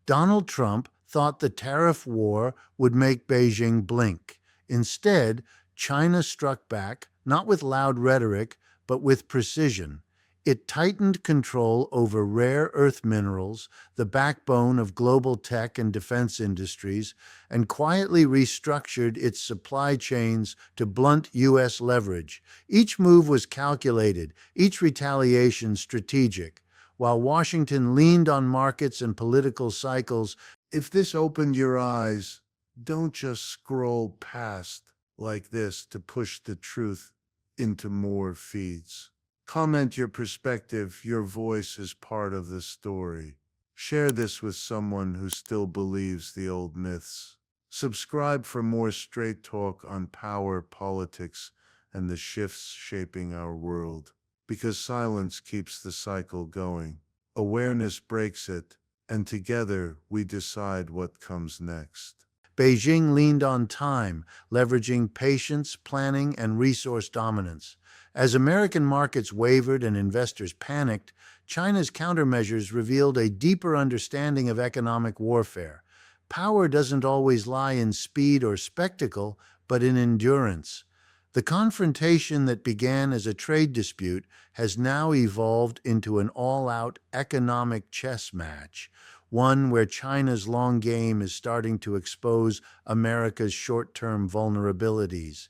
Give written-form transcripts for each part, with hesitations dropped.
Donald Trump thought the tariff war would make Beijing blink. Instead, China struck back, not with loud rhetoric, but with precision. It tightened control over rare earth minerals, the backbone of global tech and defense industries, and quietly restructured its supply chains to blunt U.S. leverage. Each move was calculated, each retaliation strategic. While Washington leaned on markets and political cycles, if this opened your eyes, don't just scroll past like this to push the truth into more feeds. Comment your perspective. Your voice is part of the story. Share this with someone who still believes the old myths. Subscribe for more straight talk on power, politics, and the shifts shaping our world. Because silence keeps the cycle going. Awareness breaks it, and together we decide what comes next. Beijing leaned on time, leveraging patience, planning, and resource dominance. As American markets wavered and investors panicked, China's countermeasures revealed a deeper understanding of economic warfare. Power doesn't always lie in speed or spectacle, but in endurance. The confrontation that began as a trade dispute has now evolved into an all-out economic chess match, one where China's long game is starting to expose America's short-term vulnerabilities.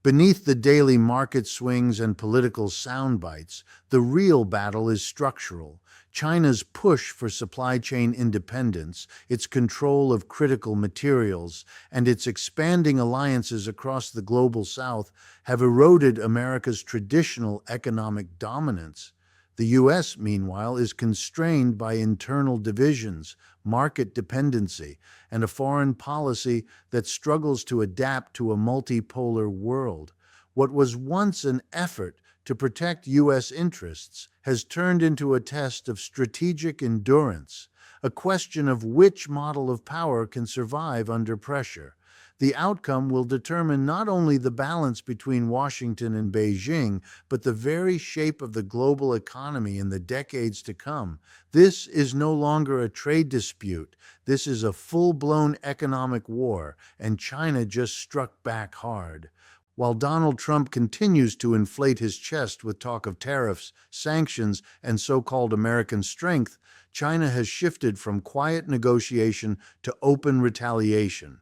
Beneath the daily market swings and political soundbites, the real battle is structural. China's push for supply chain independence, its control of critical materials, and its expanding alliances across the global South have eroded America's traditional economic dominance. The U.S., meanwhile, is constrained by internal divisions, market dependency, and a foreign policy that struggles to adapt to a multipolar world. What was once an effort to protect U.S. interests has turned into a test of strategic endurance, a question of which model of power can survive under pressure. The outcome will determine not only the balance between Washington and Beijing, but the very shape of the global economy in the decades to come. This is no longer a trade dispute. This is a full-blown economic war, and China just struck back hard. While Donald Trump continues to inflate his chest with talk of tariffs, sanctions, and so-called American strength, China has shifted from quiet negotiation to open retaliation.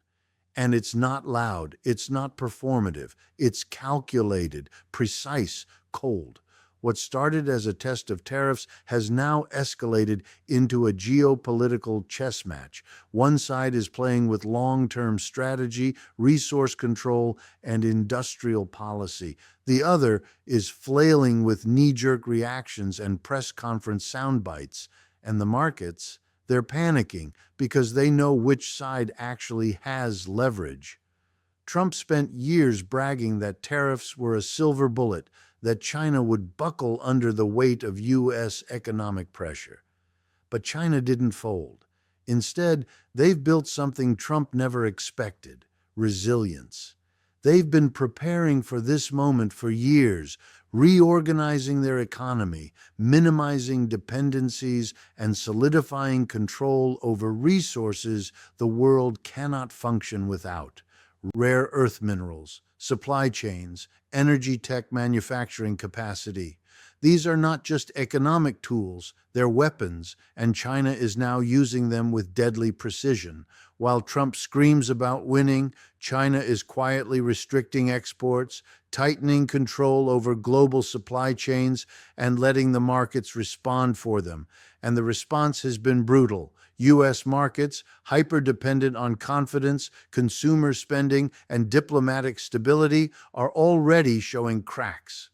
And it's not loud, it's not performative, it's calculated, precise, cold. What started as a test of tariffs has now escalated into a geopolitical chess match. One side is playing with long-term strategy, resource control, and industrial policy. The other is flailing with knee-jerk reactions and press conference sound bites. And the markets, they're panicking because they know which side actually has leverage. Trump spent years bragging that tariffs were a silver bullet, that China would buckle under the weight of U.S. economic pressure. But China didn't fold. Instead, they've built something Trump never expected: resilience. They've been preparing for this moment for years, reorganizing their economy, minimizing dependencies, and solidifying control over resources the world cannot function without. Rare earth minerals, supply chains, energy tech manufacturing capacity. These are not just economic tools, they're weapons, and China is now using them with deadly precision. While Trump screams about winning, China is quietly restricting exports, tightening control over global supply chains, and letting the markets respond for them. And the response has been brutal. U.S. markets, hyper-dependent on confidence, consumer spending, and diplomatic stability, are already showing cracks.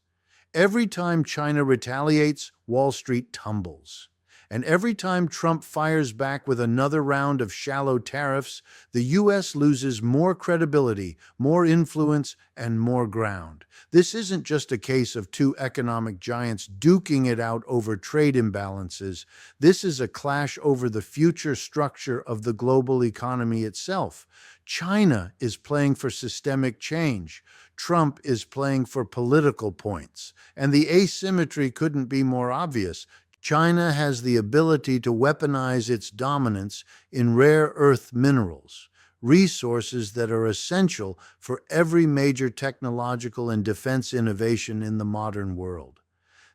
Every time China retaliates, Wall Street tumbles. And every time Trump fires back with another round of shallow tariffs, the U.S. loses more credibility, more influence, and more ground. This isn't just a case of two economic giants duking it out over trade imbalances. This is a clash over the future structure of the global economy itself. China is playing for systemic change. Trump is playing for political points. And the asymmetry couldn't be more obvious. China has the ability to weaponize its dominance in rare earth minerals, resources that are essential for every major technological and defense innovation in the modern world.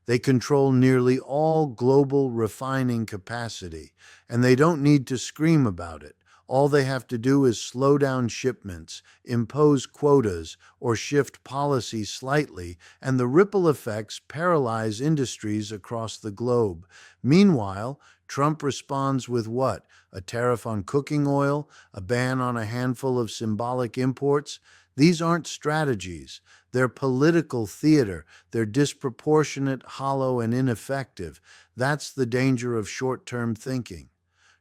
They control nearly all global refining capacity, and they don't need to scream about it. All they have to do is slow down shipments, impose quotas, or shift policy slightly, and the ripple effects paralyze industries across the globe. Meanwhile, Trump responds with what? A tariff on cooking oil? A ban on a handful of symbolic imports? These aren't strategies. They're political theater. They're disproportionate, hollow, and ineffective. That's the danger of short-term thinking.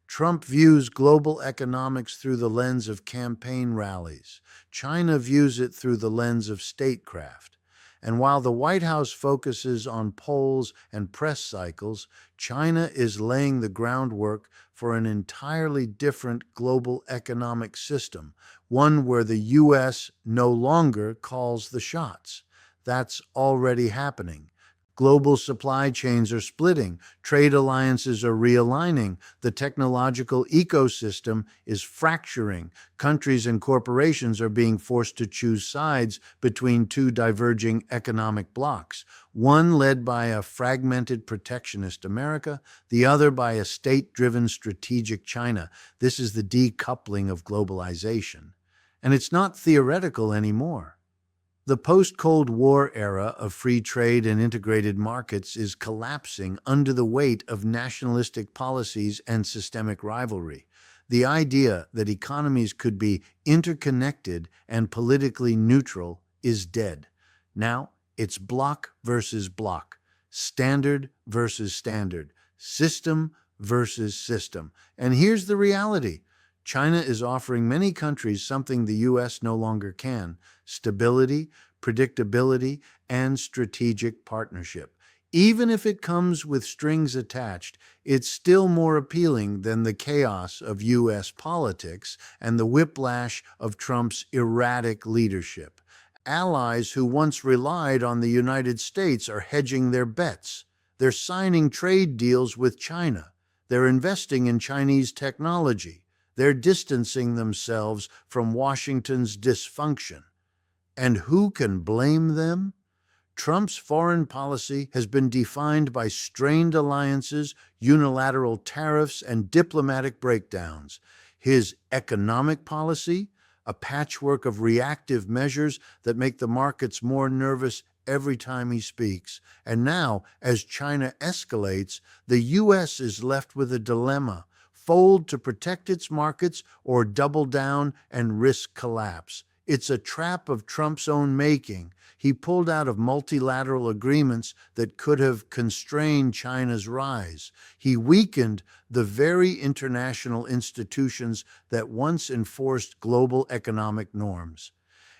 Trump views global economics through the lens of campaign rallies. China views it through the lens of statecraft. And while the White House focuses on polls and press cycles, China is laying the groundwork for an entirely different global economic system, one where the U.S. no longer calls the shots. That's already happening. Global supply chains are splitting, trade alliances are realigning, the technological ecosystem is fracturing, countries and corporations are being forced to choose sides between two diverging economic blocs, one led by a fragmented protectionist America, the other by a state-driven strategic China. This is the decoupling of globalization. And it's not theoretical anymore. The post-Cold War era of free trade and integrated markets is collapsing under the weight of nationalistic policies and systemic rivalry. The idea that economies could be interconnected and politically neutral is dead. Now, it's bloc versus bloc, standard versus standard, system versus system. And here's the reality. China is offering many countries something the U.S. no longer can: stability, predictability, and strategic partnership. Even if it comes with strings attached, it's still more appealing than the chaos of U.S. politics and the whiplash of Trump's erratic leadership. Allies who once relied on the United States are hedging their bets. They're signing trade deals with China. They're investing in Chinese technology. They're distancing themselves from Washington's dysfunction. And who can blame them? Trump's foreign policy has been defined by strained alliances, unilateral tariffs, and diplomatic breakdowns. His economic policy, a patchwork of reactive measures that make the markets more nervous every time he speaks. And now, as China escalates, the U.S. is left with a dilemma: fold to protect its markets or double down and risk collapse. It's a trap of Trump's own making. He pulled out of multilateral agreements that could have constrained China's rise. He weakened the very international institutions that once enforced global economic norms.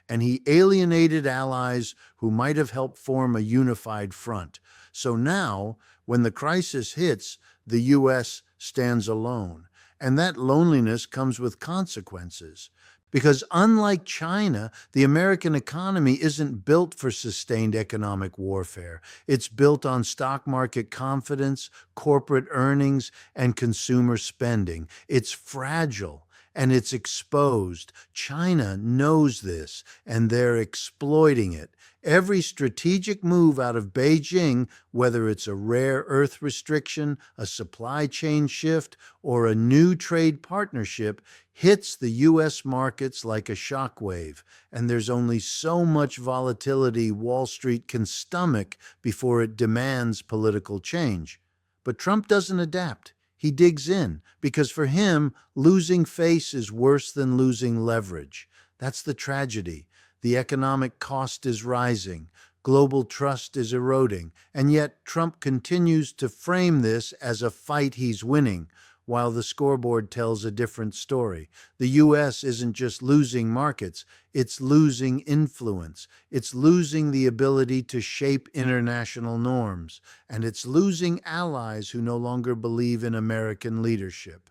And he alienated allies who might have helped form a unified front. So now, when the crisis hits, the U.S. stands alone. And that loneliness comes with consequences. Because unlike China, the American economy isn't built for sustained economic warfare. It's built on stock market confidence, corporate earnings, and consumer spending. It's fragile and it's exposed. China knows this, and they're exploiting it. Every strategic move out of Beijing, whether it's a rare earth restriction, a supply chain shift, or a new trade partnership, hits the U.S. markets like a shockwave, and there's only so much volatility Wall Street can stomach before it demands political change. But Trump doesn't adapt. He digs in, because for him, losing face is worse than losing leverage. That's the tragedy. The economic cost is rising, global trust is eroding, and yet Trump continues to frame this as a fight he's winning, while the scoreboard tells a different story. The U.S. isn't just losing markets, it's losing influence. It's losing the ability to shape international norms, and it's losing allies who no longer believe in American leadership.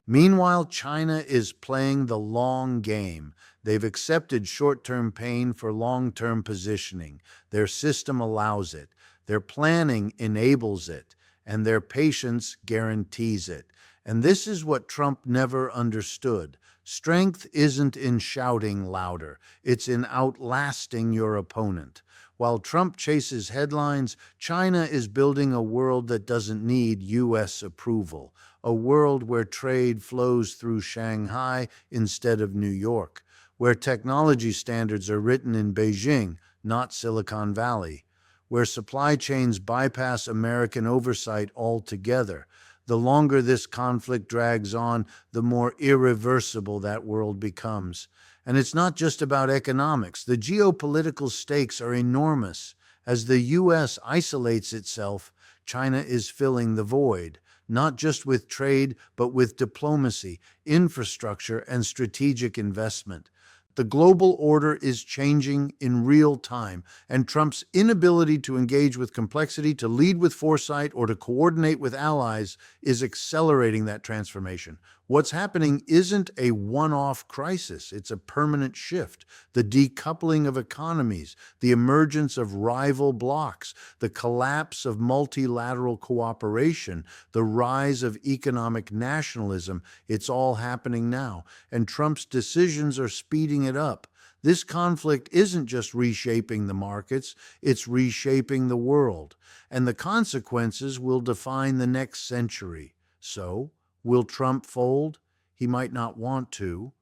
Meanwhile, China is playing the long game. They've accepted short-term pain for long-term positioning. Their system allows it. Their planning enables it. and their patience guarantees it. And this is what Trump never understood. Strength isn't in shouting louder, it's in outlasting your opponent. While Trump chases headlines, China is building a world that doesn't need U.S. approval, a world where trade flows through Shanghai instead of New York, where technology standards are written in Beijing, not Silicon Valley, where supply chains bypass American oversight altogether. The longer this conflict drags on, the more irreversible that world becomes. And it's not just about economics. The geopolitical stakes are enormous. As the U.S. isolates itself, China is filling the void, not just with trade, but with diplomacy, infrastructure, and strategic investment. The global order is changing in real time, and Trump's inability to engage with complexity, to lead with foresight, or to coordinate with allies is accelerating that transformation. What's happening isn't a one-off crisis, it's a permanent shift. The decoupling of economies, the emergence of rival blocs, the collapse of multilateral cooperation, the rise of economic nationalism, it's all happening now, and Trump's decisions are speeding it up. This conflict isn't just reshaping the markets, it's reshaping the world, and the consequences will define the next century. So, will Trump fold? He might not want to.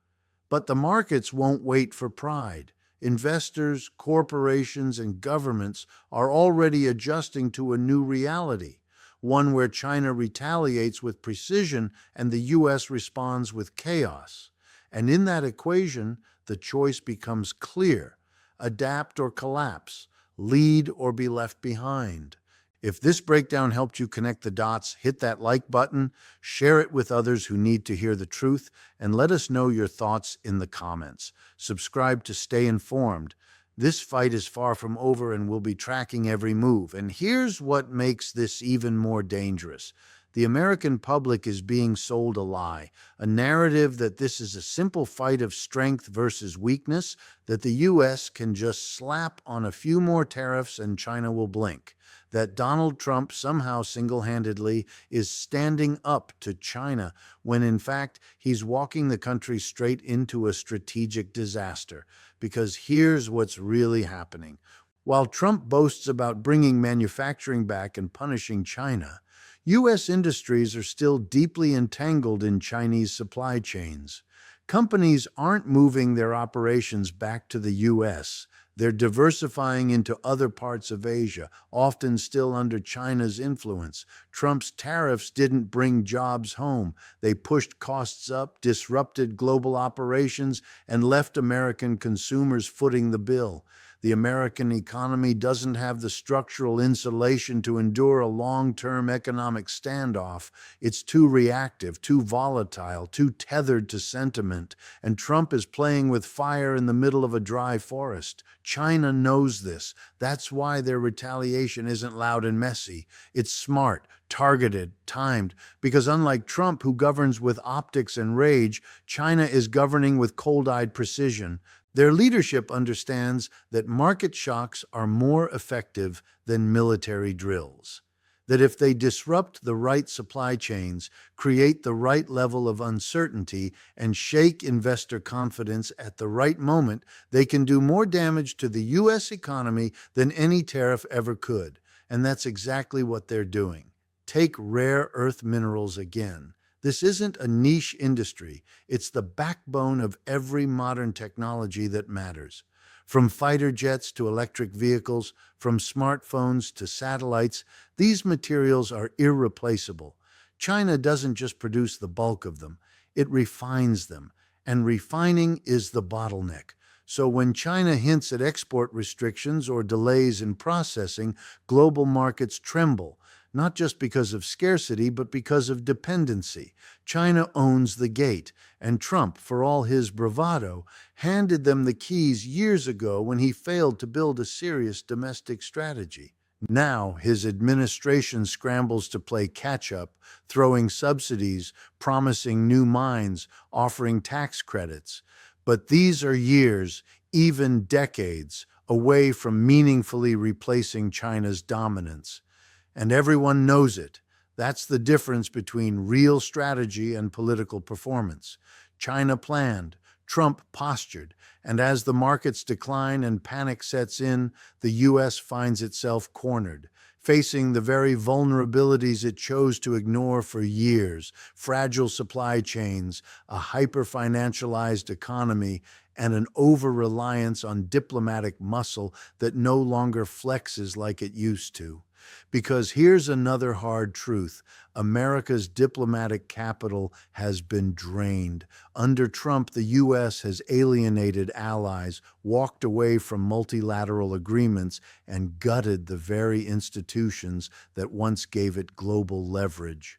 But the markets won't wait for pride. Investors, corporations, and governments are already adjusting to a new reality, one where China retaliates with precision and the U.S. responds with chaos. And in that equation, the choice becomes clear: adapt or collapse, lead or be left behind. If this breakdown helped you connect the dots, hit that like button, share it with others who need to hear the truth, and let us know your thoughts in the comments. Subscribe to stay informed. This fight is far from over, and we'll be tracking every move. And here's what makes this even more dangerous. The American public is being sold a lie, a narrative that this is a simple fight of strength versus weakness, that the U.S. can just slap on a few more tariffs and China will blink, that Donald Trump somehow single-handedly is standing up to China, when in fact he's walking the country straight into a strategic disaster. Because here's what's really happening. While Trump boasts about bringing manufacturing back and punishing China, U.S. industries are still deeply entangled in Chinese supply chains. Companies aren't moving their operations back to the U.S. They're diversifying into other parts of Asia, often still under China's influence. Trump's tariffs didn't bring jobs home. They pushed costs up, disrupted global operations, and left American consumers footing the bill. The American economy doesn't have the structural insulation to endure a long-term economic standoff. It's too reactive, too volatile, too tethered to sentiment, and Trump is playing with fire in the middle of a dry forest. China knows this. That's why their retaliation isn't loud and messy. It's smart, targeted, timed, because unlike Trump, who governs with optics and rage, China is governing with cold-eyed precision. Their leadership understands that market shocks are more effective than military drills. That if they disrupt the right supply chains, create the right level of uncertainty, and shake investor confidence at the right moment, they can do more damage to the U.S. economy than any tariff ever could. And that's exactly what they're doing. Take rare earth minerals again. This isn't a niche industry. It's the backbone of every modern technology that matters. From fighter jets to electric vehicles, from smartphones to satellites, these materials are irreplaceable. China doesn't just produce the bulk of them, it refines them. And refining is the bottleneck. So when China hints at export restrictions or delays in processing, global markets tremble. Not just because of scarcity, but because of dependency. China owns the gate, and Trump, for all his bravado, handed them the keys years ago when he failed to build a serious domestic strategy. Now, his administration scrambles to play catch-up, throwing subsidies, promising new mines, offering tax credits. But these are years, even decades, away from meaningfully replacing China's dominance. And everyone knows it. That's the difference between real strategy and political performance. China planned, Trump postured, and as the markets decline and panic sets in, the U.S. finds itself cornered, facing the very vulnerabilities it chose to ignore for years: fragile supply chains, a hyper-financialized economy, and an over-reliance on diplomatic muscle that no longer flexes like it used to. Because here's another hard truth: America's diplomatic capital has been drained. Under Trump, the U.S. has alienated allies, walked away from multilateral agreements, and gutted the very institutions that once gave it global leverage.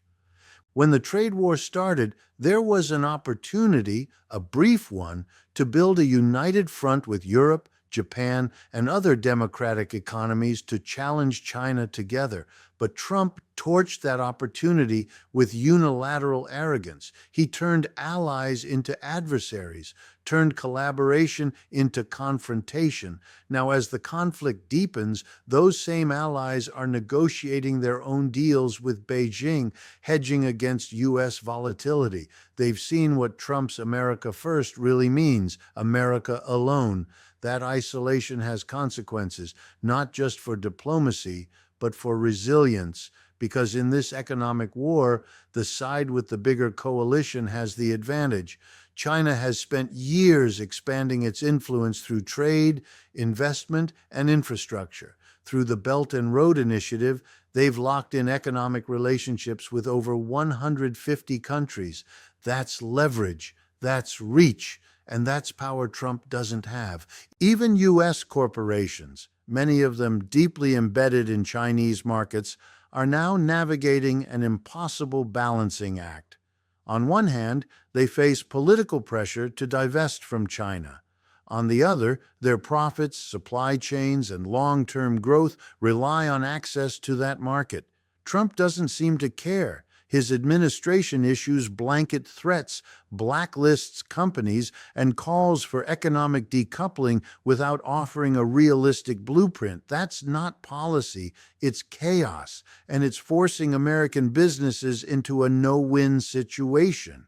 When the trade war started, there was an opportunity, a brief one, to build a united front with Europe, Japan, and other democratic economies to challenge China together. But Trump torched that opportunity with unilateral arrogance. He turned allies into adversaries, turned collaboration into confrontation. Now, as the conflict deepens, those same allies are negotiating their own deals with Beijing, hedging against U.S. volatility. They've seen what Trump's America first really means: America alone. That isolation has consequences, not just for diplomacy, but for resilience, because in this economic war, the side with the bigger coalition has the advantage. China has spent years expanding its influence through trade, investment, and infrastructure. Through the Belt and Road Initiative, they've locked in economic relationships with over 150 countries. That's leverage, that's reach, and that's power Trump doesn't have. Even U.S. corporations, many of them deeply embedded in Chinese markets, are now navigating an impossible balancing act. On one hand, they face political pressure to divest from China. On the other, their profits, supply chains, and long-term growth rely on access to that market. Trump doesn't seem to care. His administration issues blanket threats, blacklists companies, and calls for economic decoupling without offering a realistic blueprint. That's not policy, it's chaos, and it's forcing American businesses into a no-win situation.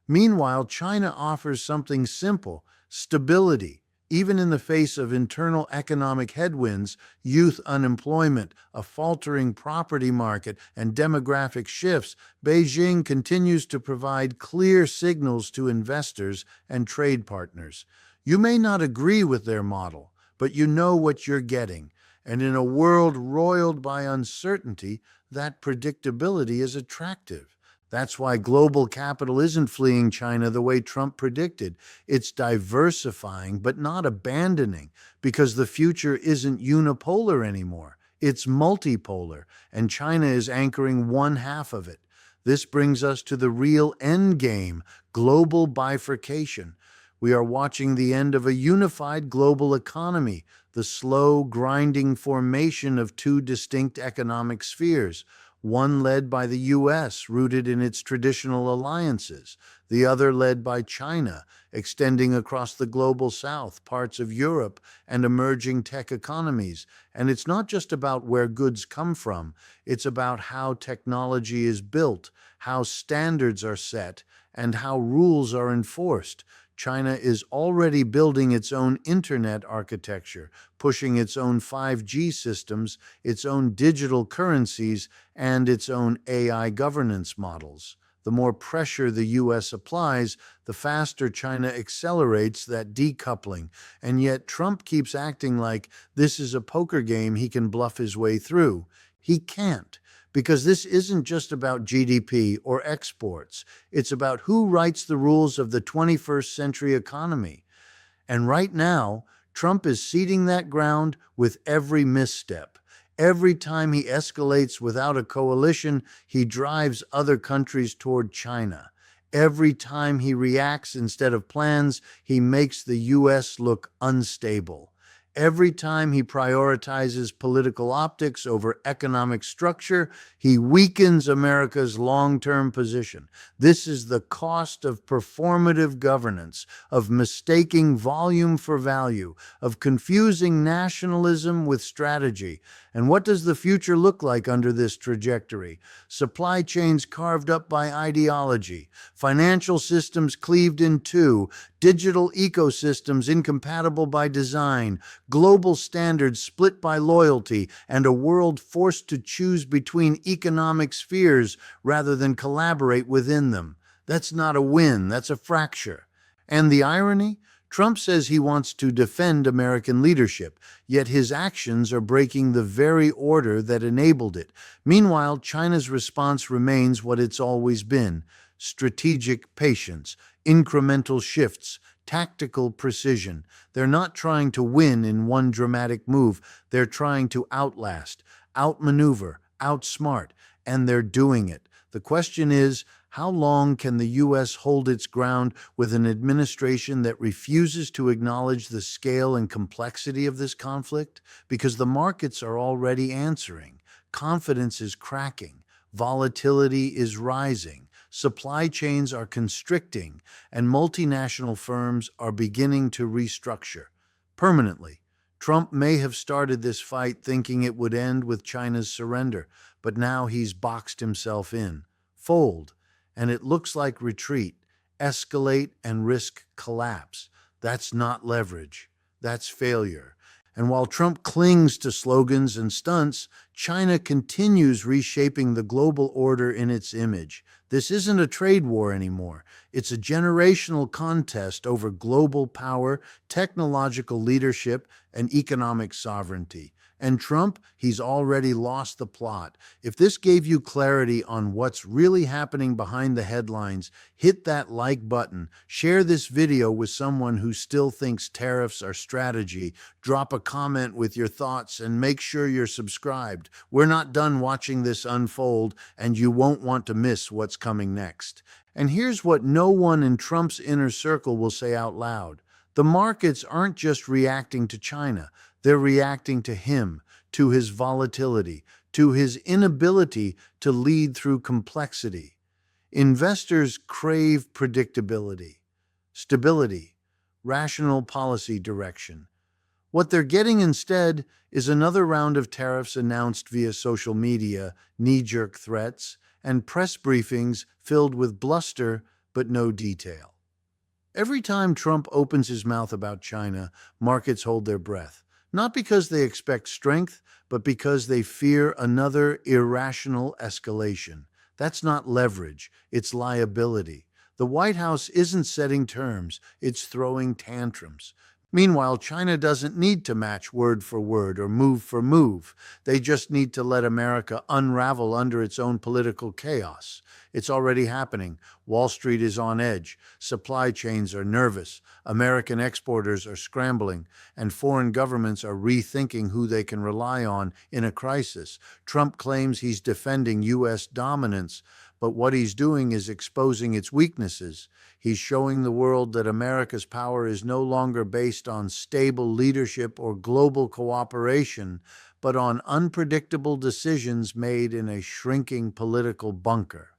Meanwhile, China offers something simple: stability. Even in the face of internal economic headwinds, youth unemployment, a faltering property market, and demographic shifts, Beijing continues to provide clear signals to investors and trade partners. You may not agree with their model, but you know what you're getting. And in a world roiled by uncertainty, that predictability is attractive. That's why global capital isn't fleeing China the way Trump predicted. It's diversifying, but not abandoning, because the future isn't unipolar anymore. It's multipolar, and China is anchoring one half of it. This brings us to the real end game: global bifurcation. We are watching the end of a unified global economy, the slow, grinding formation of two distinct economic spheres: one led by the U.S., rooted in its traditional alliances; the other led by China, extending across the global south, parts of Europe, and emerging tech economies. And it's not just about where goods come from, it's about how technology is built, how standards are set, and how rules are enforced. China is already building its own internet architecture, pushing its own 5G systems, its own digital currencies, and its own AI governance models. The more pressure the U.S. applies, the faster China accelerates that decoupling. And yet Trump keeps acting like this is a poker game he can bluff his way through. He can't, because this isn't just about GDP or exports. It's about who writes the rules of the 21st century economy. And right now, Trump is ceding that ground with every misstep. Every time he escalates without a coalition, he drives other countries toward China. Every time he reacts instead of plans, he makes the U.S. look unstable. Every time he prioritizes political optics over economic structure, he weakens America's long-term position. This is the cost of performative governance, of mistaking volume for value, of confusing nationalism with strategy. And what does the future look like under this trajectory? Supply chains carved up by ideology, financial systems cleaved in two, digital ecosystems incompatible by design, global standards split by loyalty, and a world forced to choose between economic spheres rather than collaborate within them. That's not a win, that's a fracture. And the irony? Trump says he wants to defend American leadership, yet his actions are breaking the very order that enabled it. Meanwhile, China's response remains what it's always been: strategic patience, incremental shifts, tactical precision. They're not trying to win in one dramatic move. They're trying to outlast, outmaneuver, outsmart, and they're doing it. The question is, how long can the U.S. hold its ground with an administration that refuses to acknowledge the scale and complexity of this conflict? Because the markets are already answering. Confidence is cracking. Volatility is rising. Supply chains are constricting, and multinational firms are beginning to restructure permanently. Trump may have started this fight thinking it would end with China's surrender, but now he's boxed himself in. Fold, and it looks like retreat, escalate, and risk collapse. That's not leverage. That's failure. And while Trump clings to slogans and stunts, China continues reshaping the global order in its image. This isn't a trade war anymore. It's a generational contest over global power, technological leadership, and economic sovereignty. And Trump, he's already lost the plot. If this gave you clarity on what's really happening behind the headlines, hit that like button, share this video with someone who still thinks tariffs are strategy, drop a comment with your thoughts, and make sure you're subscribed. We're not done watching this unfold, and you won't want to miss what's coming next. And here's what no one in Trump's inner circle will say out loud. The markets aren't just reacting to China. They're reacting to him, to his volatility, to his inability to lead through complexity. Investors crave predictability, stability, rational policy direction. What they're getting instead is another round of tariffs announced via social media, knee-jerk threats, and press briefings filled with bluster but no detail. Every time Trump opens his mouth about China, markets hold their breath. Not because they expect strength, but because they fear another irrational escalation. That's not leverage, it's liability. The White House isn't setting terms, it's throwing tantrums. Meanwhile, China doesn't need to match word for word or move for move. They just need to let America unravel under its own political chaos. It's already happening. Wall Street is on edge. Supply chains are nervous. American exporters are scrambling. And foreign governments are rethinking who they can rely on in a crisis. Trump claims he's defending U.S. dominance, but what he's doing is exposing its weaknesses. He's showing the world that America's power is no longer based on stable leadership or global cooperation, but on unpredictable decisions made in a shrinking political bunker.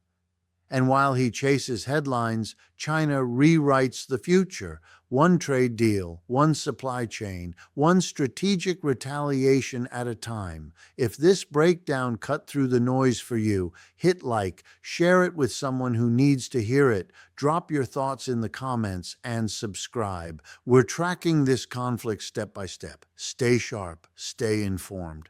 And while he chases headlines, China rewrites the future. One trade deal, one supply chain, one strategic retaliation at a time. If this breakdown cut through the noise for you, hit like, share it with someone who needs to hear it, drop your thoughts in the comments, and subscribe. We're tracking this conflict step by step. Stay sharp, stay informed.